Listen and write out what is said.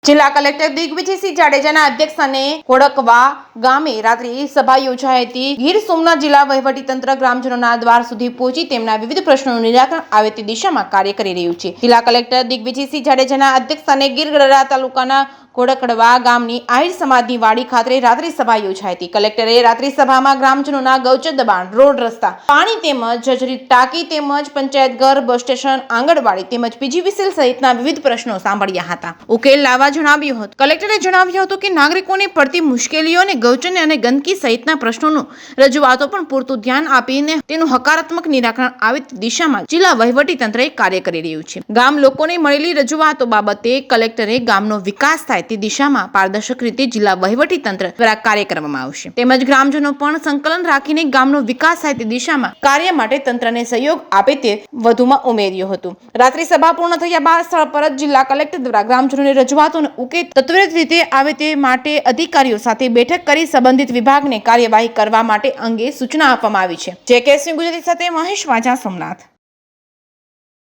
જિલ્લા કલેક્ટર દિગ્વિજયસિંહ જાડેજાના અધ્યક્ષસ્થાને કોડકવા ગામે રાત્રિ સભા યોજાઈ હતી। ગીર સોમનાથ જિલ્લા વહીવટીતંત્ર ગ્રામજનોના દ્વાર સુધી પહોંચી તેમના વિવિધ પ્રશ્નોનું નિરાકરણ આવે તે દિશામાં કાર્ય કરી રહ્યું છે। જિલ્લા કલેક્ટર દિગ્વિજયસિંહ જાડેજાના અધ્યક્ષસ્થાને ગીર ગઢડા તાલુકાના કોડકડવા ગામની આહિર સમાજની વાડી ખાતે રાત્રિ સભા યોજાઈ હતી। કલેક્ટરે રાત્રિ સભામાં ગ્રામજનોના ગૌચર દબાણ, રોડ રસ્તા, પાણી તેમજ જર્જરિત ટાંકી તેમજ પંચાયત ઘર, બસ સ્ટેશન, આંગણવાડી તેમજ પીજીવીસીએલ સહિતના વિવિધ પ્રશ્નો સાંભળ્યા હતા, ઉકેલ લાવવા જણાવ્યું હતું। કલેક્ટરે જણાવ્યું હતું કે નાગરિકોને પડતી મુશ્કેલીઓ અને ગૌચર અને ગંદકી સહિતના પ્રશ્નોનું રજૂઆતો પણ પૂરતું ધ્યાન આપીને તેનું હકારાત્મક નિરાકરણ આવે તે દિશામાં જિલ્લા વહીવટીતંત્રએ કાર્ય કરી રહ્યું છે। ગામ લોકોને મળેલી રજૂઆતો બાબતે કલેક્ટરે ગામનો વિકાસ થાય તે દિશામાં પારદર્શક રીતે જિલ્લા વહીવટીતંત્ર દ્વારા કાર્ય કરવામાં આવશે તેમજ ગ્રામજનો પણ સંકલન રાખીને ગામનો વિકાસ થાય તે દિશામાં કાર્ય માટે તંત્રને સહયોગ આપે તે વધુમાં ઉમેર્યું હતું। રાત્રિ સભા પૂર્ણ થયા બાદ સ્થળ પર જ જિલ્લા કલેક્ટર દ્વારા ગ્રામજનોની રજૂઆતોનો ઉકેલ ત્વરિત રીતે આવે તે માટે અધિકારીઓ સાથે બેઠક કરી સંબંધિત વિભાગને કાર્યવાહી કરવા માટે અંગે સૂચના આપવામાં આવી છે। જે કેસની ગુજરાતી સાથે મહેશ વાજા, સોમનાથ।